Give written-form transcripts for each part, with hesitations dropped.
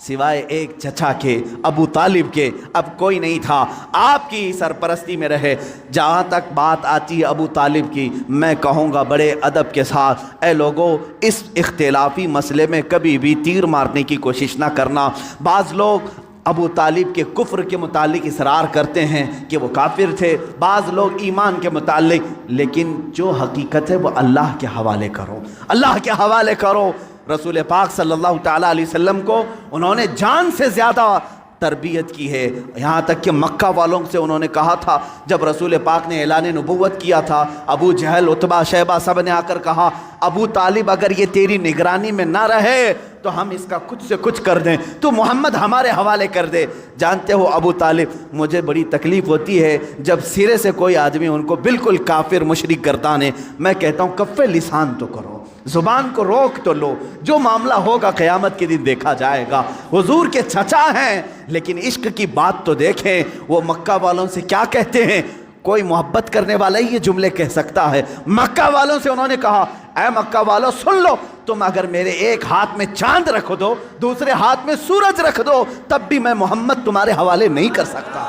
سوائے ایک چچا کے، ابو طالب کے، اب کوئی نہیں تھا، آپ کی سرپرستی میں رہے۔ جہاں تک بات آتی ہے ابو طالب کی، میں کہوں گا بڑے ادب کے ساتھ، اے لوگوں اس اختلافی مسئلے میں کبھی بھی تیر مارنے کی کوشش نہ کرنا۔ بعض لوگ ابو طالب کے کفر کے متعلق اصرار کرتے ہیں کہ وہ کافر تھے، بعض لوگ ایمان کے متعلق، لیکن جو حقیقت ہے وہ اللہ کے حوالے کرو، اللہ کے حوالے کرو۔ رسول پاک صلی اللہ تعالیٰ علیہ وسلم کو انہوں نے جان سے زیادہ تربیت کی ہے، یہاں تک کہ مکہ والوں سے انہوں نے کہا تھا، جب رسول پاک نے اعلان نبوت کیا تھا، ابو جہل، عتبہ، شیبہ سب نے آ کر کہا ابو طالب اگر یہ تیری نگرانی میں نہ رہے تو ہم اس کا کچھ سے کچھ کر دیں، تو محمد ہمارے حوالے کر دے۔ جانتے ہو ابو طالب، مجھے بڑی تکلیف ہوتی ہے جب سرے سے کوئی آدمی ان کو بالکل کافر مشرک گردانے، میں کہتا ہوں کف لسان تو کرو، زبان کو روک تو لو، جو معاملہ ہوگا قیامت کے دن دیکھا جائے گا۔ حضور کے چچا ہیں لیکن عشق کی بات تو دیکھیں، وہ مکہ والوں سے کیا کہتے ہیں؟ کوئی محبت کرنے والا ہی یہ جملے کہہ سکتا ہے۔ مکہ والوں سے انہوں نے کہا اے مکہ والوں سن لو، تم اگر میرے ایک ہاتھ میں چاند رکھ دو، دوسرے ہاتھ میں سورج رکھ دو، تب بھی میں محمد تمہارے حوالے نہیں کر سکتا۔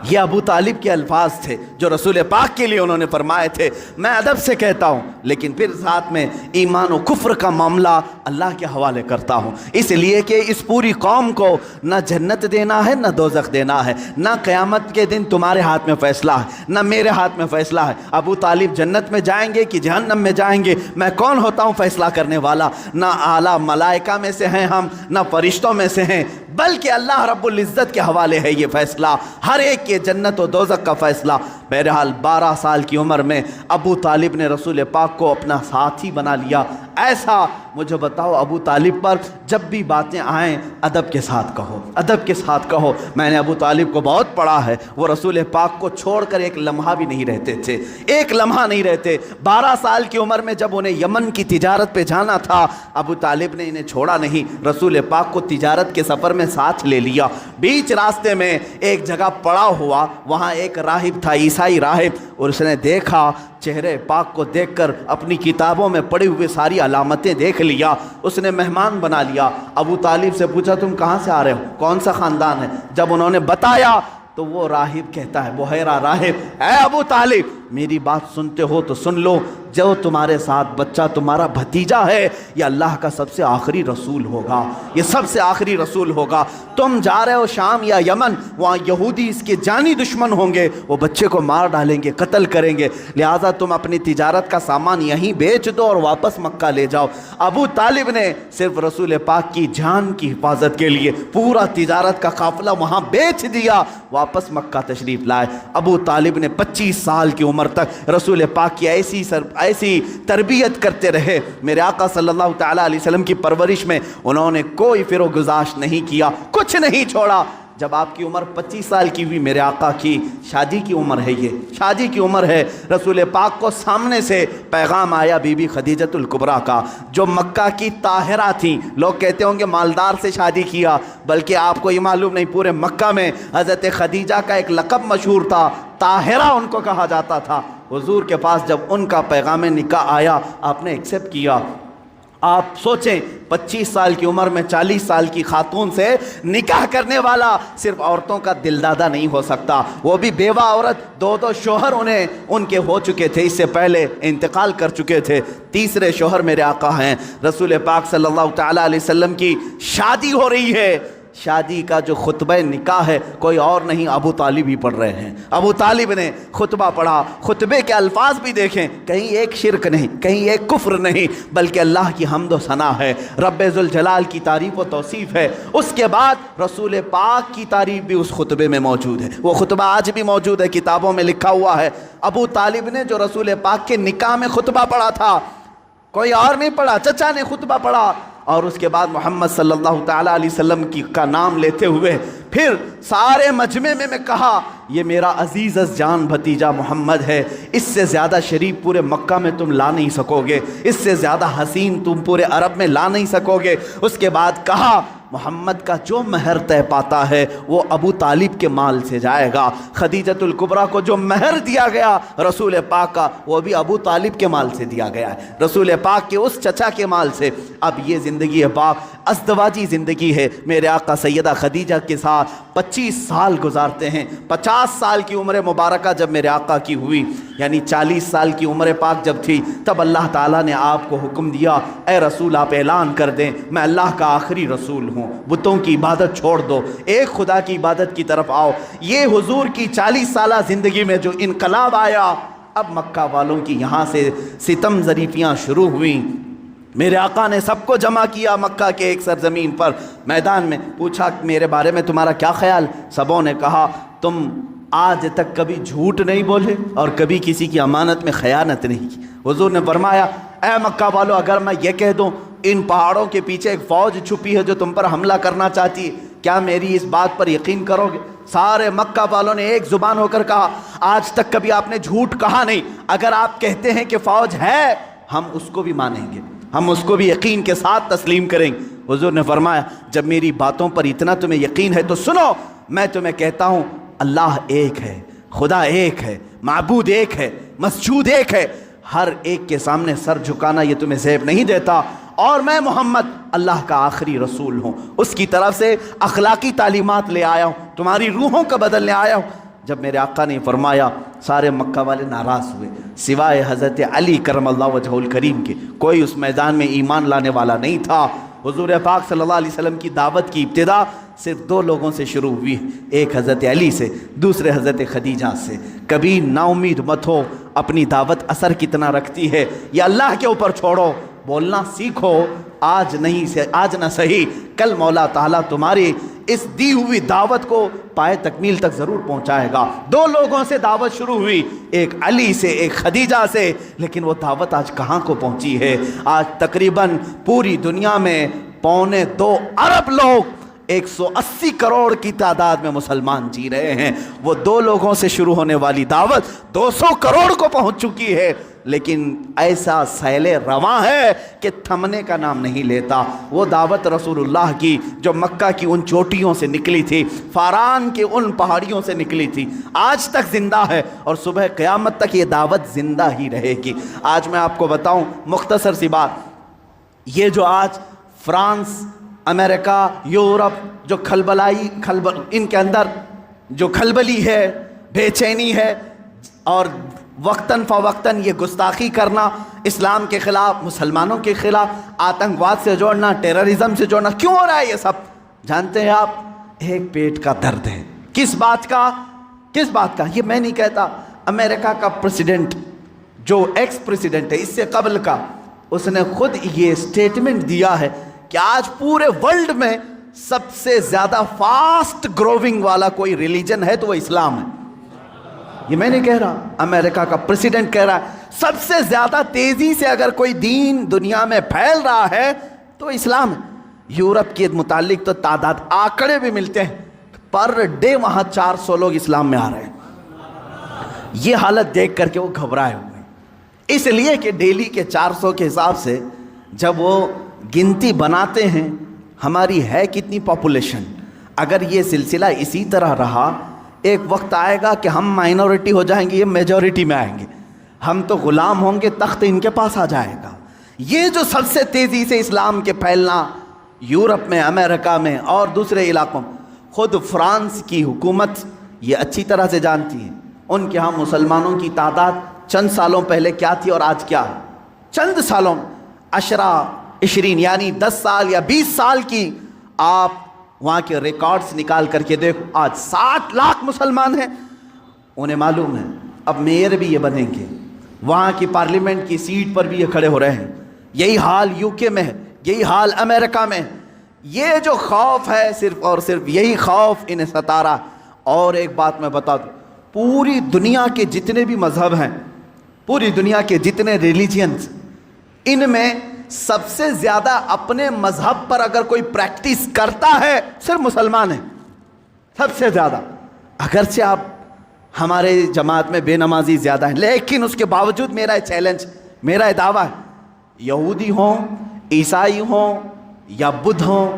یہ ابو طالب کے الفاظ تھے جو رسول پاک کے لیے انہوں نے فرمائے تھے۔ میں ادب سے کہتا ہوں لیکن پھر ساتھ میں ایمان و کفر کا معاملہ اللہ کے حوالے کرتا ہوں، اس لیے کہ اس پوری قوم کو نہ جنت دینا ہے نہ دوزخ دینا ہے، نہ قیامت کے دن تمہارے ہاتھ میں فیصلہ ہے نہ میرے ہاتھ میں فیصلہ ہے۔ ابو طالب جنت میں جائیں گے کہ جہنم میں جائیں گے، میں کون ہوتا ہوں فیصلہ کرنے والا؟ نہ اعلیٰ ملائکہ میں سے ہیں ہم، نہ فرشتوں میں سے ہیں، بلکہ اللہ رب العزت کے حوالے ہے یہ فیصلہ، ہر ایک کے جنت و دوزخ کا فیصلہ۔ بہرحال 12 سال کی عمر میں ابو طالب نے رسول پاک کو اپنا ساتھی بنا لیا۔ ایسا مجھے بتاؤ ابو طالب پر جب بھی باتیں آئیں ادب کے ساتھ کہو، ادب کے ساتھ کہو۔ میں نے ابو طالب کو بہت پڑھا ہے، وہ رسول پاک کو چھوڑ کر ایک لمحہ بھی نہیں رہتے تھے، ایک لمحہ نہیں رہتے۔ 12 سال کی عمر میں جب انہیں یمن کی تجارت پہ جانا تھا، ابو طالب نے انہیں چھوڑا نہیں، رسول پاک کو تجارت کے سفر میں ساتھ لے لیا۔ بیچ راستے میں ایک جگہ پڑا ہوا، وہاں ایک راہب تھا، عیسائی راہب، اور اس نے دیکھا، چہرے پاک کو دیکھ کر اپنی کتابوں میں پڑھی ہوئے ساری علامتیں دیکھ لیا، اس نے مہمان بنا لیا۔ ابو طالب سے پوچھا تم کہاں سے آ رہے ہو، کون سا خاندان ہے؟ جب انہوں نے بتایا تو وہ راہب کہتا ہے، بحیرہ راہب، اے ابو طالب میری بات سنتے ہو تو سن لو، جو تمہارے ساتھ بچہ تمہارا بھتیجا ہے یہ اللہ کا سب سے آخری رسول ہوگا، یہ سب سے آخری رسول ہوگا۔ تم جا رہے ہو شام یا یمن، وہاں یہودی اس کے جانی دشمن ہوں گے، وہ بچے کو مار ڈالیں گے، قتل کریں گے، لہٰذا تم اپنی تجارت کا سامان یہیں بیچ دو اور واپس مکہ لے جاؤ۔ ابو طالب نے صرف رسول پاک کی جان کی حفاظت کے لیے پورا تجارت کا قافلہ وہاں بیچ دیا، واپس مکہ تشریف لائے۔ ابو طالب نے 25 سال کی عمر تک رسول پاک کی ایسی تربیت کرتے رہے۔ میرے آقا صلی اللہ تعالیٰ علیہ وسلم کی پرورش میں انہوں نے کوئی فر و گزاشت نہیں کیا، کچھ نہیں چھوڑا۔ جب آپ کی عمر 25 سال کی ہوئی، میرے آقا کی شادی کی عمر ہے، یہ شادی کی عمر ہے، رسول پاک کو سامنے سے پیغام آیا بی بی خدیجۃ الکبریٰ کا، جو مکہ کی طاہرہ تھیں۔ لوگ کہتے ہوں گے مالدار سے شادی کیا، بلکہ آپ کو یہ معلوم نہیں، پورے مکہ میں حضرت خدیجہ کا ایک لقب مشہور تھا، طاہرہ ان کو کہا جاتا تھا۔ حضور کے پاس جب ان کا پیغام نکاح آیا، آپ نے ایکسیپٹ کیا۔ آپ سوچیں 25 سال کی عمر میں 40 سال کی خاتون سے نکاح کرنے والا صرف عورتوں کا دلدادہ نہیں ہو سکتا، وہ بھی بیوہ عورت، 2 شوہر ان کے ہو چکے تھے، اس سے پہلے انتقال کر چکے تھے، تیسرے شوہر میرے آقا ہیں۔ رسول پاک صلی اللہ تعالیٰ علیہ وسلم کی شادی ہو رہی ہے، شادی کا جو خطبہ نکاح ہے کوئی اور نہیں، ابو طالب ہی پڑھ رہے ہیں۔ ابو طالب نے خطبہ پڑھا، خطبے کے الفاظ بھی دیکھیں، کہیں ایک شرک نہیں، کہیں ایک کفر نہیں، بلکہ اللہ کی حمد و ثنا ہے، رب ذوالجلال کی تعریف و توصیف ہے۔ اس کے بعد رسول پاک کی تعریف بھی اس خطبے میں موجود ہے، وہ خطبہ آج بھی موجود ہے، کتابوں میں لکھا ہوا ہے۔ ابو طالب نے جو رسول پاک کے نکاح میں خطبہ پڑھا تھا، کوئی اور نہیں پڑھا، چچا نے خطبہ پڑھا، اور اس کے بعد محمد صلی اللہ تعالیٰ علیہ وسلم کا نام لیتے ہوئے پھر سارے مجمع میں کہا یہ میرا عزیز از جان بھتیجا محمد ہے، اس سے زیادہ شریف پورے مکہ میں تم لا نہیں سکو گے، اس سے زیادہ حسین تم پورے عرب میں لا نہیں سکو گے۔ اس کے بعد کہا محمد کا جو مہر طے پاتا ہے وہ ابو طالب کے مال سے جائے گا، خدیجۃ الکبریٰ کو جو مہر دیا گیا رسول پاک کا وہ بھی ابو طالب کے مال سے دیا گیا ہے، رسول پاک کے اس چچا کے مال سے۔ اب یہ زندگی ہے پاک ازدواجی زندگی ہے، میرے آقا سیدہ خدیجہ کے ساتھ 25 سال گزارتے ہیں۔ 50 سال کی عمر مبارکہ جب میرے آقا کی ہوئی، یعنی 40 سال کی عمر پاک جب تھی، تب اللہ تعالیٰ نے آپ کو حکم دیا اے رسول آپ اعلان کر دیں میں اللہ کا آخری رسول ہوں، بتوں کی عبادت چھوڑ دو، ایک خدا کی عبادت کی طرف آؤ۔ یہ حضور کی 40 سالہ زندگی میں جو انقلاب آیا، اب مکہ والوں کی یہاں سے ستم ظریفیاں شروع ہوئیں۔ میرے آقا نے سب کو جمع کیا مکہ کے ایک سرزمین پر، میدان میں پوچھا میرے بارے میں تمہارا کیا خیال؟ سبوں نے کہا تم آج تک کبھی جھوٹ نہیں بولے اور کبھی کسی کی امانت میں خیانت نہیں کی۔ حضور نے فرمایا اے مکہ والو، اگر میں یہ کہہ دوں ان پہاڑوں کے پیچھے ایک فوج چھپی ہے جو تم پر حملہ کرنا چاہتی ہے، کیا میری اس بات پر یقین کرو گے؟ سارے مکہ والوں نے ایک زبان ہو کر کہا آج تک کبھی آپ نے جھوٹ کہا نہیں، اگر آپ کہتے ہیں کہ فوج ہے ہم اس کو بھی مانیں گے، ہم اس کو بھی یقین کے ساتھ تسلیم کریں گے۔ حضور نے فرمایا جب میری باتوں پر اتنا تمہیں یقین ہے تو سنو، میں تمہیں کہتا ہوں اللہ ایک ہے، خدا ایک ہے، معبود ایک ہے، مسجود ایک ہے، ہر ایک کے سامنے سر جھکانا یہ تمہیں زیب نہیں دیتا، اور میں محمد اللہ کا آخری رسول ہوں، اس کی طرف سے اخلاقی تعلیمات لے آیا ہوں، تمہاری روحوں کا بدلنے آیا ہوں۔ جب میرے آقا نے فرمایا سارے مکہ والے ناراض ہوئے، سوائے حضرت علی کرم اللہ وجہہ الکریم کے، کوئی اس میدان میں ایمان لانے والا نہیں تھا۔ حضور پاک صلی اللہ علیہ وسلم کی دعوت کی ابتدا صرف 2 لوگوں سے شروع ہوئی، ایک حضرت علی سے، دوسرے حضرت خدیجہ سے۔ کبھی نا امید مت ہو، اپنی دعوت اثر کتنا رکھتی ہے یہ اللہ کے اوپر چھوڑو، بولنا سیکھو، آج نہ صحیح کل مولا تعالیٰ تمہاری اس دی ہوئی دعوت کو پائے تکمیل تک ضرور پہنچائے گا۔ 2 لوگوں سے دعوت شروع ہوئی، ایک علی سے ایک خدیجہ سے، لیکن وہ دعوت آج کہاں کو پہنچی ہے؟ آج تقریباً پوری دنیا میں 2.25 ارب لوگ 180 کروڑ کی تعداد میں مسلمان جی رہے ہیں۔ وہ 2 لوگوں سے شروع ہونے والی دعوت 200 کروڑ کو پہنچ چکی ہے، لیکن ایسا سیل رواں ہے کہ تھمنے کا نام نہیں لیتا۔ وہ دعوت رسول اللہ کی جو مکہ کی ان چوٹیوں سے نکلی تھی، فاران کے ان پہاڑیوں سے نکلی تھی، آج تک زندہ ہے اور صبح قیامت تک یہ دعوت زندہ ہی رہے گی۔ آج میں آپ کو بتاؤں مختصر سی بات، یہ جو آج فرانس، امریکہ، یورپ جو ان کے اندر جو کھلبلی ہے، بے چینی ہے، اور وقتاً فوقتاً یہ گستاخی کرنا اسلام کے خلاف، مسلمانوں کے خلاف، آتنکواد سے جوڑنا، ٹیررزم سے جوڑنا، کیوں ہو رہا ہے یہ سب؟ جانتے ہیں آپ؟ ایک پیٹ کا درد ہے۔ کس بات کا؟ یہ میں نہیں کہتا، امریکہ کا پریزیڈنٹ جو ایکس پریزیڈنٹ ہے اس سے قبل کا، اس نے خود یہ سٹیٹمنٹ دیا ہے کہ آج پورے ورلڈ میں سب سے زیادہ فاسٹ گروونگ والا کوئی ریلیجن ہے تو وہ اسلام ہے۔ یہ میں نہیں کہہ رہا، امریکہ کا پریزیڈنٹ کہہ رہا ہے سب سے زیادہ تیزی سے اگر کوئی دین دنیا میں پھیل رہا ہے تو اسلام ہے۔ یورپ کے متعلق تو تعداد آنکڑے بھی ملتے ہیں، پر ڈے وہاں 400 لوگ اسلام میں آ رہے ہیں۔ یہ حالت دیکھ کر کے وہ گھبرائے ہوئے ہیں، اس لیے کہ ڈیلی کے 400 کے حساب سے جب وہ گنتی بناتے ہیں ہماری ہے کتنی پاپولیشن، اگر یہ سلسلہ اسی طرح رہا ایک وقت آئے گا کہ ہم مائنورٹی ہو جائیں گے، یہ میجورٹی میں آئیں گے، ہم تو غلام ہوں گے، تخت ان کے پاس آ جائے گا۔ یہ جو سب سے تیزی سے اسلام کے پھیلنا یورپ میں، امریکہ میں اور دوسرے علاقوں میں، خود فرانس کی حکومت یہ اچھی طرح سے جانتی ہے ان کے ہاں مسلمانوں کی تعداد چند سالوں پہلے کیا تھی اور آج کیا ہے۔ چند سالوں 20 یعنی 10 سال یا 20 سال کی آپ وہاں کے ریکارڈز نکال کر کے دیکھو، آج 60 لاکھ مسلمان ہیں۔ انہیں معلوم ہے اب میئر بھی یہ بنیں گے، وہاں کی پارلیمنٹ کی سیٹ پر بھی یہ کھڑے ہو رہے ہیں۔ یہی حال UK میں ہے، یہی حال امریکہ میں۔ یہ جو خوف ہے صرف اور صرف یہی خوف انہیں ستا رہا۔ اور ایک بات میں بتا دوں، پوری دنیا کے جتنے بھی مذہب ہیں، پوری دنیا کے جتنے ریلیجنز، ان میں سب سے زیادہ اپنے مذہب پر اگر کوئی پریکٹس کرتا ہے صرف مسلمان ہیں، سب سے زیادہ۔ اگرچہ آپ ہمارے جماعت میں بے نمازی زیادہ ہیں، لیکن اس کے باوجود میرا چیلنج، میرا دعویٰ ہے، یہودی ہوں، عیسائی ہوں یا بدھ ہوں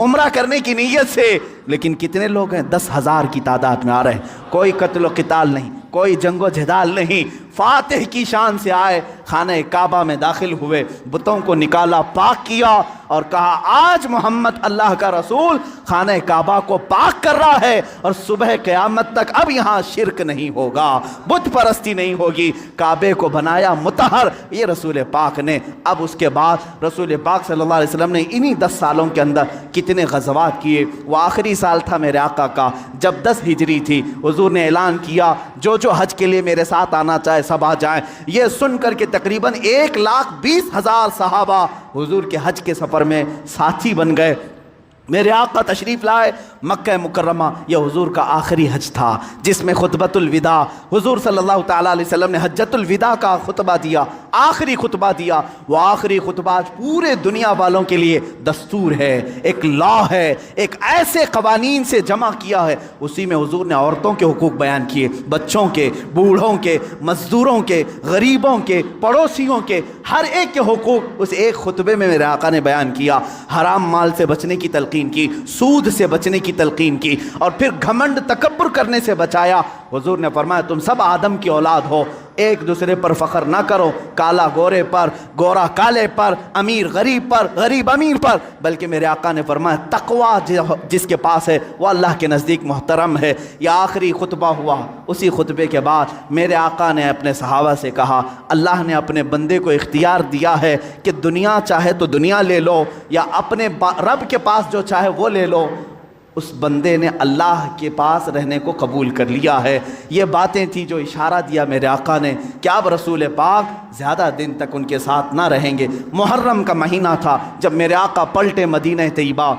عمرہ کرنے کی نیت سے، لیکن کتنے لوگ ہیں؟ 10,000 کی تعداد میں آ رہے ہیں، کوئی قتل و قتال نہیں، کوئی جنگ و جدال نہیں، فاتح کی شان سے آئے، خانہ کعبہ میں داخل ہوئے، بتوں کو نکالا، پاک کیا اور کہا آج محمد اللہ کا رسول خانہ کعبہ کو پاک کر رہا ہے اور صبح قیامت تک اب یہاں شرک نہیں ہوگا، بت پرستی نہیں ہوگی، کعبے کو بنایا مطہر یہ رسول پاک نے۔ اب اس کے بعد رسول پاک صلی اللہ علیہ وسلم نے انہی 10 سالوں کے اندر کتنے غزوات کیے۔ وہ آخری سال تھا میرے آقا کا جب 10 ہجری تھی، حضور نے اعلان کیا جو حج کے لیے میرے ساتھ آنا چاہے سب آ جائیں۔ یہ سن کر کے تقریباً 1,20,000 صحابہ حضور کے حج کے سفر میں ساتھی بن گئے۔ میرے آقا تشریف لائے مکہ مکرمہ، یہ حضور کا آخری حج تھا جس میں خطبۃ الوداع حضور صلی اللہ تعالیٰ علیہ وسلم نے حجۃ الوداع کا خطبہ دیا، آخری خطبہ دیا۔ وہ آخری خطبہ آج پورے دنیا والوں کے لیے دستور ہے، ایک لا ہے، ایک ایسے قوانین سے جمع کیا ہے۔ اسی میں حضور نے عورتوں کے حقوق بیان کیے، بچوں کے، بوڑھوں کے، مزدوروں کے، غریبوں کے، پڑوسیوں کے، ہر ایک کے حقوق اس ایک خطبے میں میرے آقا نے بیان کیا۔ حرام مال سے بچنے کی تلقین کی، سود سے بچنے کی تلقین کی، اور پھر گھمنڈ تکبر کرنے سے بچایا۔ حضور نے فرمایا تم سب آدم کی اولاد ہو، ایک دوسرے پر فخر نہ کرو، کالا گورے پر، گورا کالے پر، امیر غریب پر، غریب امیر پر، بلکہ میرے آقا نے فرمایا تقوی جس کے پاس ہے وہ اللہ کے نزدیک محترم ہے۔ یہ آخری خطبہ ہوا۔ اسی خطبے کے بعد میرے آقا نے اپنے صحابہ سے کہا اللہ نے اپنے بندے کو اختیار دیا ہے کہ دنیا چاہے تو دنیا لے لو یا اپنے رب کے پاس جو چاہے وہ لے لو۔ اس بندے نے اللہ کے پاس رہنے کو قبول کر لیا ہے۔ یہ باتیں تھیں جو اشارہ دیا میرے آقا نے کہ اب رسول پاک زیادہ دن تک ان کے ساتھ نہ رہیں گے۔ محرم کا مہینہ تھا جب میرے آقا پلٹے مدینہ طیبہ،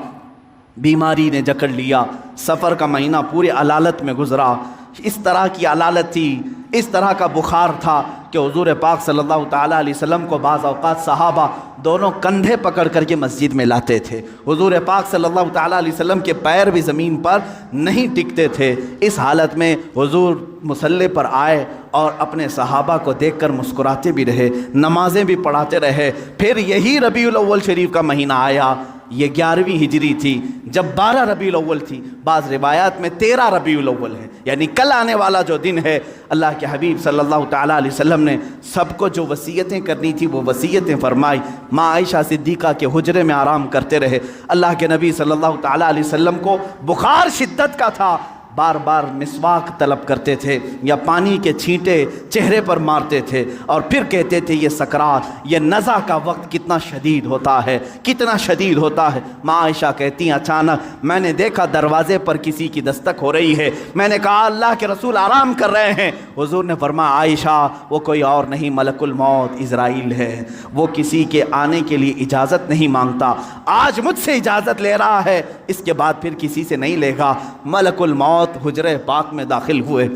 بیماری نے جکڑ لیا، سفر کا مہینہ پورے علالت میں گزرا۔ اس طرح کی علالت تھی، اس طرح کا بخار تھا کہ حضور پاک صلی اللہ تعالیٰ علیہ وسلم کو بعض اوقات صحابہ دونوں کندھے پکڑ کر کے مسجد میں لاتے تھے۔ حضور پاک صلی اللہ تعالیٰ علیہ وسلم کے پیر بھی زمین پر نہیں ٹکتے تھے۔ اس حالت میں حضور مصلی پر آئے اور اپنے صحابہ کو دیکھ کر مسکراتے بھی رہے، نمازیں بھی پڑھاتے رہے۔ پھر یہی ربیع الاول شریف کا مہینہ آیا، یہ 11ویں ہجری تھی جب 12 ربیع الاول تھی، بعض روایات میں 13 ربیع الاول ہے، یعنی کل آنے والا جو دن ہے۔ اللہ کے حبیب صلی اللہ تعالیٰ علیہ وسلم نے سب کو جو وصیتیں کرنی تھی وہ وصیتیں فرمائی۔ ماں عائشہ صدیقہ کے حجرے میں آرام کرتے رہے۔ اللہ کے نبی صلی اللہ تعالیٰ علیہ وسلم کو بخار شدت کا تھا، بار بار مسواک طلب کرتے تھے یا پانی کے چھینٹے چہرے پر مارتے تھے اور پھر کہتے تھے یہ سکرات، یہ نزع کا وقت کتنا شدید ہوتا ہے، کتنا شدید ہوتا ہے۔ ماں عائشہ کہتی ہیں اچانک میں نے دیکھا دروازے پر کسی کی دستک ہو رہی ہے، میں نے کہا اللہ کے رسول آرام کر رہے ہیں۔ حضور نے فرمایا عائشہ وہ کوئی اور نہیں ملک الموت عزرائیل ہے، وہ کسی کے آنے کے لیے اجازت نہیں مانگتا، آج مجھ سے اجازت لے رہا ہے، اس کے بعد پھر کسی سے نہیں لے گا۔ ملک الموت حجرہ پاک میں داخل ہوئے۔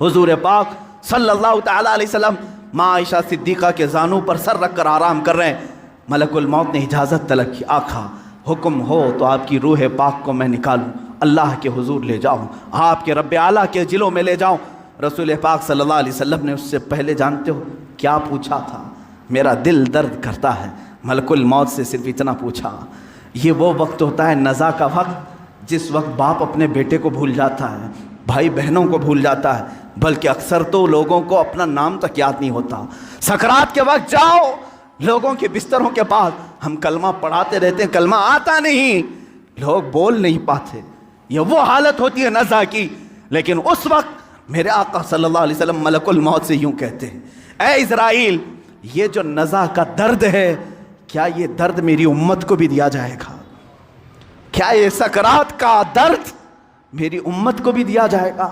حضور پاک صلی اللہ تعالیٰ علیہ وسلم ماں عائشہ صدیقہ کے زانوں پر سر رکھ کر آرام کر رہے ہیں۔ ملک الموت نے اجازت طلب کی، آقا حکم ہو تو آپ کی روح پاک کو میں نکالوں، اللہ کے حضور لے جاؤں، آپ کے رب اعلیٰ کے جلوں میں لے جاؤں۔ رسول پاک صلی اللہ علیہ وسلم نے اس سے پہلے جانتے ہو کیا پوچھا تھا؟ میرا دل درد کرتا ہے، ملک الموت سے صرف اتنا پوچھا۔ یہ وہ وقت ہوتا ہے نزع کا وقت جس وقت باپ اپنے بیٹے کو بھول جاتا ہے، بھائی بہنوں کو بھول جاتا ہے، بلکہ اکثر تو لوگوں کو اپنا نام تک یاد نہیں ہوتا۔ سکرات کے وقت جاؤ لوگوں کے بستروں کے پاس، ہم کلمہ پڑھاتے رہتے ہیں، کلمہ آتا نہیں، لوگ بول نہیں پاتے، یہ وہ حالت ہوتی ہے نزع کی۔ لیکن اس وقت میرے آقا صلی اللہ علیہ وسلم ملک الموت سے یوں کہتے ہیں اے اسرائیل، یہ جو نزع کا درد ہے کیا یہ درد میری امت کو بھی دیا جائے گا؟ کیا یہ سکرات کا درد میری امت کو بھی دیا جائے گا؟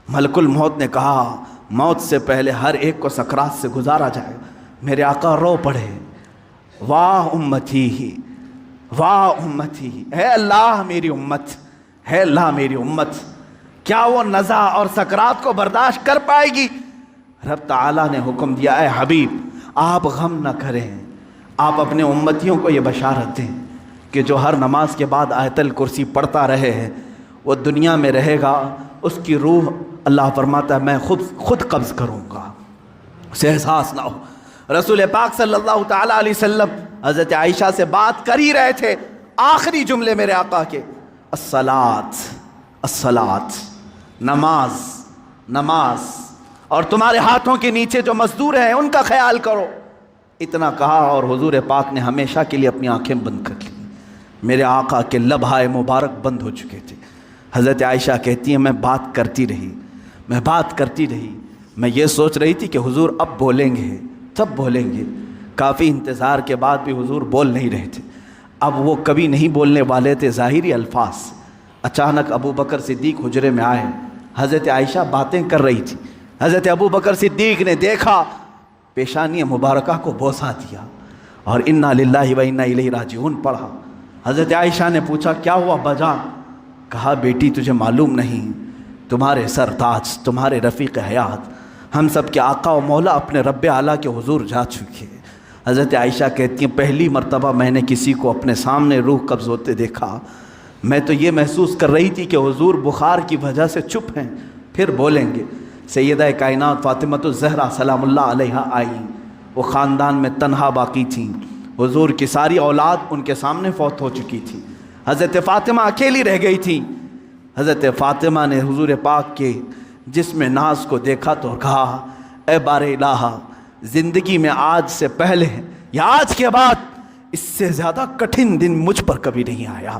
ملک الموت نے کہا موت سے پہلے ہر ایک کو سکرات سے گزارا جائے گا۔ میرے آقا رو پڑے، واہ امتی، واہ امتی، اے اللہ میری امت، اے اللہ میری امت، کیا وہ نزع اور سکرات کو برداشت کر پائے گی؟ رب تعالیٰ نے حکم دیا اے حبیب آپ غم نہ کریں، آپ اپنے امتیوں کو یہ بشارت دیں کہ جو ہر نماز کے بعد آیت الکرسی پڑھتا رہے ہیں وہ دنیا میں رہے گا، اس کی روح اللہ فرماتا ہے میں خود قبض کروں گا، اسے احساس نہ ہو۔ رسول پاک صلی اللہ تعالیٰ علیہ وسلم حضرت عائشہ سے بات کر ہی رہے تھے، آخری جملے میرے آقا کے، الصلاۃ الصلاۃ، نماز نماز، اور تمہارے ہاتھوں کے نیچے جو مزدور ہیں ان کا خیال کرو۔ اتنا کہا اور حضور پاک نے ہمیشہ کے لیے اپنی آنکھیں بند کر لی۔ میرے آقا کے لبہائے مبارک بند ہو چکے تھے۔ حضرت عائشہ کہتی ہیں میں بات کرتی رہی، میں بات کرتی رہی، میں یہ سوچ رہی تھی کہ حضور اب بولیں گے، تب بولیں گے۔ کافی انتظار کے بعد بھی حضور بول نہیں رہے تھے۔ اب وہ کبھی نہیں بولنے والے تھے ظاہری الفاظ۔ اچانک ابو بکر صدیق حجرے میں آئے، حضرت عائشہ باتیں کر رہی تھی۔ حضرت ابو بکر صدیق نے دیکھا، پیشانی مبارکہ کو بوسہ دیا اور انا للہ و انا الیہ راجعون پڑھا۔ حضرت عائشہ نے پوچھا کیا ہوا بجان؟ کہا بیٹی تجھے معلوم نہیں، تمہارے سرتاج، تمہارے رفیق حیات، ہم سب کے آقا و مولا اپنے رب اعلیٰ کے حضور جا چکے۔ حضرت عائشہ کہتی ہیں پہلی مرتبہ میں نے کسی کو اپنے سامنے روح قبض ہوتے دیکھا، میں تو یہ محسوس کر رہی تھی کہ حضور بخار کی وجہ سے چپ ہیں، پھر بولیں گے۔ سیدہ کائنات فاطمۃ الزہرا سلام اللہ علیہا آئی، وہ خاندان میں تنہا باقی تھیں، حضور کی ساری اولاد ان کے سامنے فوت ہو چکی تھی، حضرت فاطمہ اکیلی رہ گئی تھی۔ حضرت فاطمہ نے حضور پاک کے جسم ناز کو دیکھا تو کہا اے بار الہ، زندگی میں آج سے پہلے یا آج کے بعد اس سے زیادہ کٹھن دن مجھ پر کبھی نہیں آیا،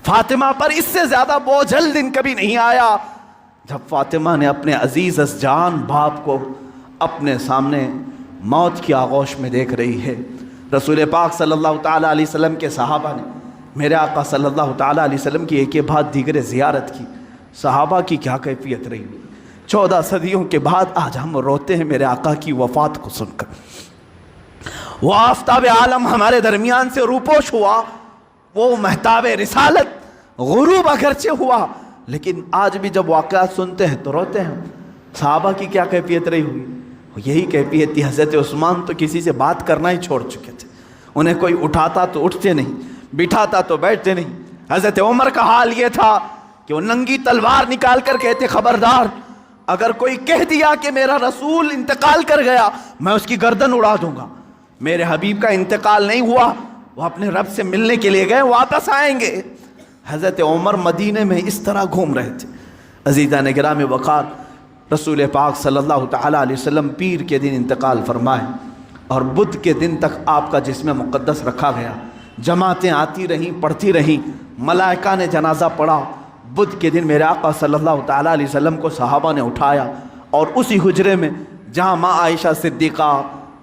فاطمہ پر اس سے زیادہ بوجھل دن کبھی نہیں آیا۔ جب فاطمہ نے اپنے عزیز از جان باپ کو اپنے سامنے موت کی آغوش میں دیکھ رہی ہے، رسول پاک صلی اللہ تعالیٰ علیہ وسلم کے صحابہ نے میرے آقا صلی اللہ تعالیٰ علیہ وسلم کی ایک کے بعد دیگر زیارت کی۔ صحابہ کی کیا کیفیت رہی، 14 صدیوں کے بعد آج ہم روتے ہیں میرے آقا کی وفات کو سن کر۔ وہ آفتاب عالم ہمارے درمیان سے روپوش ہوا، وہ مہتاب رسالت غروب اگرچہ ہوا، لیکن آج بھی جب واقعات سنتے ہیں تو روتے ہیں۔ صحابہ کی کیا کیفیت رہی ہوئی؟ یہی کیفیت تھی۔ حضرت عثمان تو کسی سے بات کرنا ہی چھوڑ چکے تھے، انہیں کوئی اٹھاتا تو اٹھتے نہیں، بٹھاتا تو بیٹھتے نہیں۔ حضرت عمر کا حال یہ تھا کہ وہ ننگی تلوار نکال کر کہتے خبردار، اگر کوئی کہہ دیا کہ میرا رسول انتقال کر گیا میں اس کی گردن اڑا دوں گا۔ میرے حبیب کا انتقال نہیں ہوا، وہ اپنے رب سے ملنے کے لیے گئے، واپس آئیں گے۔ حضرت عمر مدینے میں اس طرح گھوم رہے تھے۔ عزیزان گرام وقار، رسول پاک صلی اللہ تعالیٰ علیہ وسلم پیر کے دن انتقال فرمائے اور بدھ کے دن تک آپ کا جسم مقدس رکھا گیا۔ جماعتیں آتی رہیں، پڑھتی رہیں، ملائکہ نے جنازہ پڑھا۔ بدھ کے دن میرے آقا صلی اللہ تعالیٰ علیہ وسلم کو صحابہ نے اٹھایا اور اسی حجرے میں جہاں ماں عائشہ صدیقہ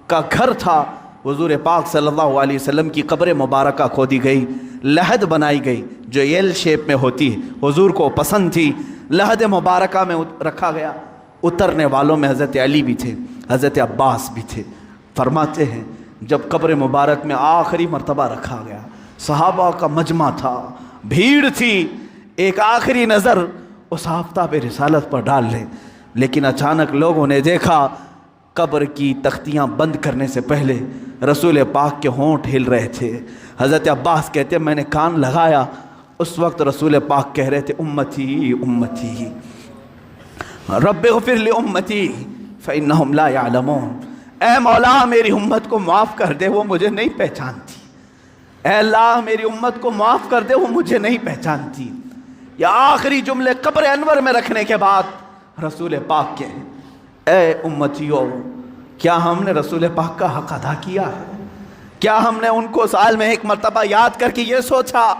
کا گھر تھا، حضور پاک صلی اللہ علیہ وسلم کی قبر مبارکہ کھودی گئی، لحد بنائی گئی جو ایل شیپ میں ہوتی ہے، حضور کو پسند تھی، لحد مبارکہ میں رکھا گیا۔ اترنے والوں میں حضرت علی بھی تھے، حضرت عباس بھی تھے۔ فرماتے ہیں جب قبر مبارک میں آخری مرتبہ رکھا گیا، صحابہ کا مجمع تھا، بھیڑ تھی، ایک آخری نظر اس آفتاب رسالت پر ڈال لیں، لیکن اچانک لوگوں نے دیکھا قبر کی تختیاں بند کرنے سے پہلے رسول پاک کے ہونٹ ہل رہے تھے۔ حضرت عباس کہتے ہیں میں نے کان لگایا، اس وقت رسول پاک کہہ رہے تھے امتی امتی رب اغفر لامتی فانہم لا یعلمون، اے مولا میری امت کو معاف کر دے، وہ مجھے نہیں پہچانتی، اے اللہ میری امت کو معاف کر دے، وہ مجھے نہیں پہچانتی۔ یہ آخری جملے قبر انور میں رکھنے کے بعد رسول پاک کے اے امتیوں، کیا ہم نے رسول پاک کا حق ادا کیا ہے؟ کیا ہم نے ان کو سال میں ایک مرتبہ یاد کر کے یہ سوچا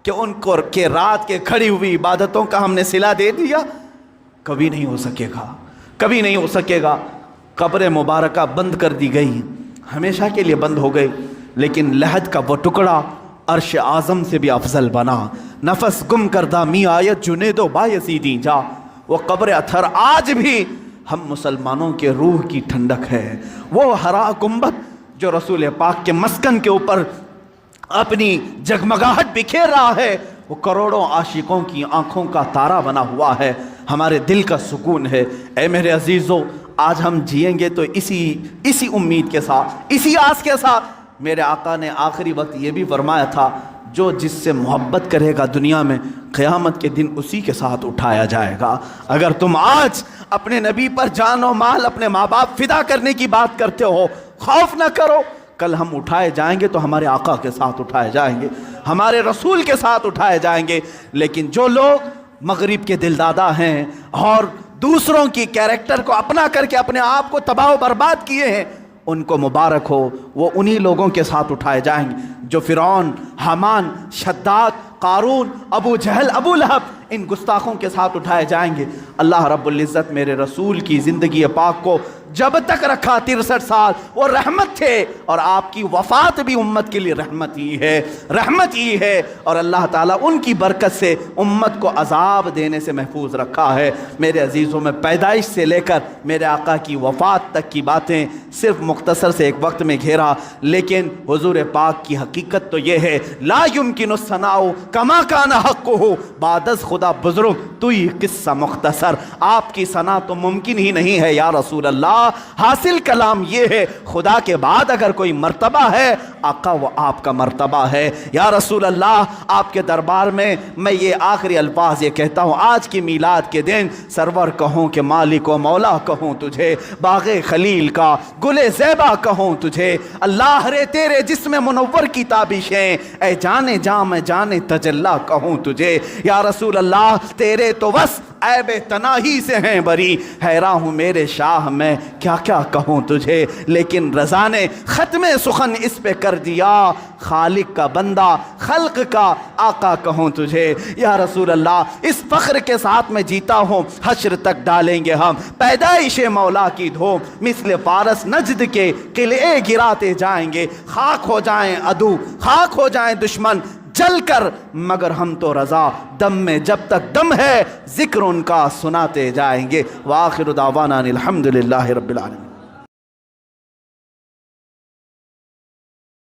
کہ ان کو کہ رات کے کھڑی ہوئی عبادتوں کا ہم نے صلہ دے دیا؟ کبھی نہیں ہو سکے گا، کبھی نہیں ہو سکے گا۔ قبر مبارکہ بند کر دی گئی، ہمیشہ کے لیے بند ہو گئی، لیکن لحد کا وہ ٹکڑا عرش اعظم سے بھی افضل بنا۔ نفس گم کردہ می آیت جنید و بایزیدی جا، وہ قبر اطہر آج بھی ہم مسلمانوں کے روح کی ٹھنڈک ہے۔ وہ ہرا گنبد جو رسول پاک کے مسکن کے اوپر اپنی جگمگاہٹ بکھیر رہا ہے، وہ کروڑوں عاشقوں کی آنکھوں کا تارا بنا ہوا ہے، ہمارے دل کا سکون ہے۔ اے میرے عزیزو، آج ہم جئیں گے تو اسی امید کے ساتھ، اسی آس کے ساتھ۔ میرے آقا نے آخری وقت یہ بھی فرمایا تھا جو جس سے محبت کرے گا دنیا میں، قیامت کے دن اسی کے ساتھ اٹھایا جائے گا۔ اگر تم آج اپنے نبی پر جان و مال، اپنے ماں باپ فدا کرنے کی بات کرتے ہو، خوف نہ کرو، کل ہم اٹھائے جائیں گے تو ہمارے آقا کے ساتھ اٹھائے جائیں گے، ہمارے رسول کے ساتھ اٹھائے جائیں گے۔ لیکن جو لوگ مغرب کے دلدادہ ہیں اور دوسروں کی کیریکٹر کو اپنا کر کے اپنے آپ کو تباہ و برباد کیے ہیں، ان کو مبارک ہو، وہ انہی لوگوں کے ساتھ اٹھائے جائیں گے جو فرعون، حامان، شداد، قارون، ابو جہل، ابو لہب، ان گستاخوں کے ساتھ اٹھائے جائیں گے۔ اللہ رب العزت میرے رسول کی زندگی پاک کو جب تک رکھا 63 سال وہ رحمت تھے، اور آپ کی وفات بھی امت کے لیے رحمت ہی ہے، رحمت ہی ہے، اور اللہ تعالیٰ ان کی برکت سے امت کو عذاب دینے سے محفوظ رکھا ہے۔ میرے عزیزوں، میں پیدائش سے لے کر میرے آقا کی وفات تک کی باتیں صرف مختصر سے ایک وقت میں گھیرا، لیکن حضور پاک کی حقیقت تو یہ ہے، لا يمکن الثناء کما کان حقہ بعد از خدا بزرگ تو یہ قصہ مختصر، آپ کی ثنا تو ممکن ہی نہیں ہے یا رسول اللہ۔ حاصل کلام یہ ہے، خدا کے بعد اگر کوئی مرتبہ ہے آقا وہ آپ کا مرتبہ ہے یا رسول اللہ۔ آپ کے دربار میں میں یہ آخری الفاظ یہ کہتا ہوں، آج کی میلاد کے دن سرور کہوں کہ مالک و مولا کہوں تجھے، باغ خلیل کا گل زیبا کہوں تجھے، اللہ رے تیرے جسم منور کی تابشیں، اے جانے جاں میں جانے تجلا کہوں تجھے یا رسول اللہ۔ تیرے تو بس عیب تناہی سے ہیں بری، حیراں ہوں میرے شاہ میں کیا کیا کہوں تجھے، لیکن رضا نے ختم سخن اس پہ کر دیا، خالق کا بندہ خلق کا آقا کہوں تجھے یا رسول اللہ۔ اس فخر کے ساتھ میں جیتا ہوں، حشر تک ڈالیں گے ہم پیدائش مولا کی دھوم، مثل فارس نجد کے قلعے گراتے جائیں گے، خاک ہو جائیں عدو، خاک ہو جائیں دشمن جل کر، مگر ہم تو رضا دم میں جب تک دم ہے ذکر ان کا سناتے جائیں گے۔ وآخر دعوانا الحمدللہ رب العالمین۔